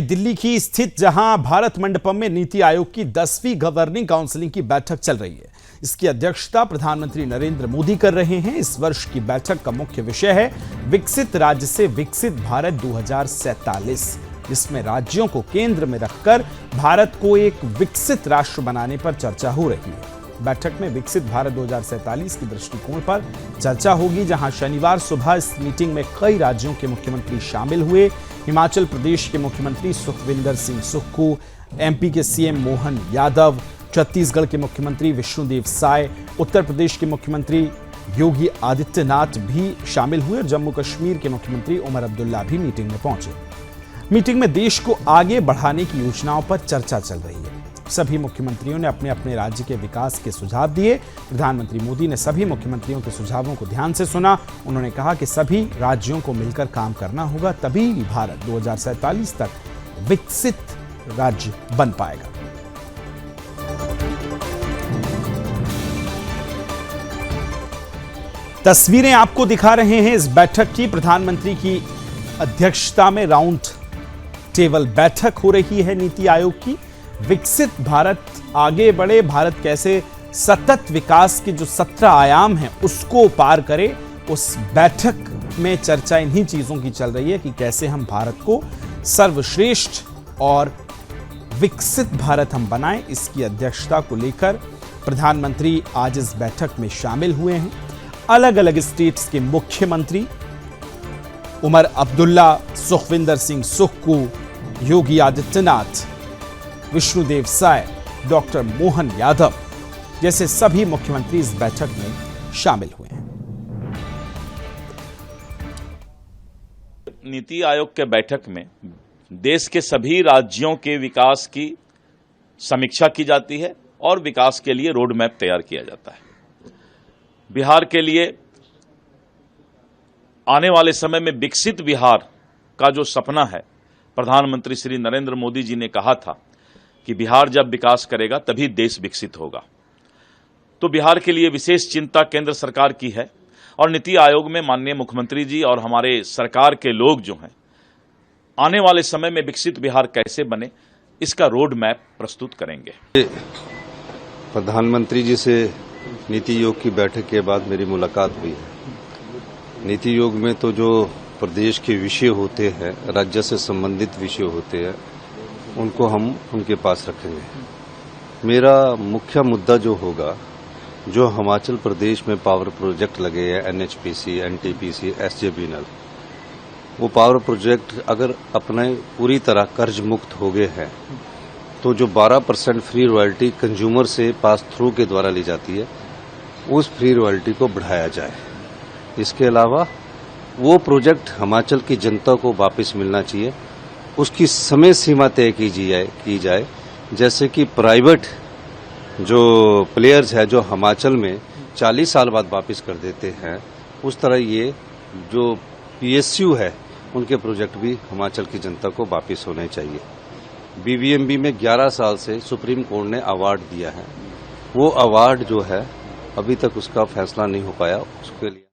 दिल्ली की स्थित जहां भारत मंडपम में नीति आयोग की 10वीं गवर्निंग काउंसिल की बैठक चल रही है। इसकी अध्यक्षता प्रधानमंत्री नरेंद्र मोदी कर रहे हैं। इस वर्ष की बैठक का मुख्य विषय है विकसित राज्य से विकसित भारत 2047, जिसमें राज्यों को केंद्र में रखकर भारत को एक विकसित राष्ट्र बनाने पर चर्चा हो रही है। बैठक में विकसित भारत 2047 के दृष्टिकोण पर चर्चा होगी, जहां शनिवार सुबह इस मीटिंग में कई राज्यों के मुख्यमंत्री शामिल हुए। हिमाचल प्रदेश के मुख्यमंत्री सुखविंदर सिंह सुक्खू, एमपी के सीएम मोहन यादव, छत्तीसगढ़ के मुख्यमंत्री विष्णुदेव साय, उत्तर प्रदेश के मुख्यमंत्री योगी आदित्यनाथ भी शामिल हुए और जम्मू कश्मीर के मुख्यमंत्री उमर अब्दुल्ला भी मीटिंग में पहुंचे। मीटिंग में देश को आगे बढ़ाने की योजनाओं पर चर्चा चल रही है। सभी मुख्यमंत्रियों ने अपने अपने राज्य के विकास के सुझाव दिए। प्रधानमंत्री मोदी ने सभी मुख्यमंत्रियों के सुझावों को ध्यान से सुना। उन्होंने कहा कि सभी राज्यों को मिलकर काम करना होगा, तभी भारत 2047 तक विकसित राज्य बन पाएगा। तस्वीरें आपको दिखा रहे हैं इस बैठक की। प्रधानमंत्री की अध्यक्षता में राउंड टेबल बैठक हो रही है नीति आयोग की। विकसित भारत, आगे बढ़े भारत कैसे सतत विकास के जो 17 आयाम हैं उसको पार करे, उस बैठक में चर्चा इन्हीं चीजों की चल रही है कि कैसे हम भारत को सर्वश्रेष्ठ और विकसित भारत हम बनाएं। इसकी अध्यक्षता को लेकर प्रधानमंत्री आज इस बैठक में शामिल हुए हैं। अलग अलग स्टेट्स के मुख्यमंत्री उमर अब्दुल्ला, सुखविंदर सिंह सुक्खू, योगी आदित्यनाथ, विष्णुदेव साय, डॉक्टर मोहन यादव जैसे सभी मुख्यमंत्री इस बैठक में शामिल हुए हैं। नीति आयोग के बैठक में देश के सभी राज्यों के विकास की समीक्षा की जाती है और विकास के लिए रोड मैप तैयार किया जाता है। बिहार के लिए आने वाले समय में विकसित बिहार का जो सपना है, प्रधानमंत्री श्री नरेंद्र मोदी जी ने कहा था कि बिहार जब विकास करेगा तभी देश विकसित होगा। तो बिहार के लिए विशेष चिंता केंद्र सरकार की है और नीति आयोग में माननीय मुख्यमंत्री जी और हमारे सरकार के लोग जो हैं, आने वाले समय में विकसित बिहार कैसे बने, इसका रोड मैप प्रस्तुत करेंगे। प्रधानमंत्री जी से नीति आयोग की बैठक के बाद मेरी मुलाकात हुई है। नीति आयोग में तो जो प्रदेश के विषय होते हैं, राज्य से संबंधित विषय होते हैं, उनको हम उनके पास रखेंगे। मेरा मुख्य मुद्दा जो होगा, जो हिमाचल प्रदेश में पावर प्रोजेक्ट लगे हैं, एनएचपीसी, एनटीपीसी, एसजेवीएनएल, वो पावर प्रोजेक्ट अगर अपने पूरी तरह कर्ज मुक्त हो गए हैं तो जो 12% फ्री रॉयल्टी कंज्यूमर से पास थ्रू के द्वारा ली जाती है, उस फ्री रॉयल्टी को बढ़ाया जाए। इसके अलावा वो प्रोजेक्ट हिमाचल की जनता को वापस मिलना चाहिए, उसकी समय सीमा तय की जाए। जैसे कि प्राइवेट जो प्लेयर्स है जो हिमाचल में 40 साल बाद वापस कर देते हैं, उस तरह ये जो पीएसयू है उनके प्रोजेक्ट भी हिमाचल की जनता को वापस होने चाहिए। बीबीएमबी में 11 साल से सुप्रीम कोर्ट ने अवार्ड दिया है, वो अवार्ड जो है अभी तक उसका फैसला नहीं हो पाया। उसके लिए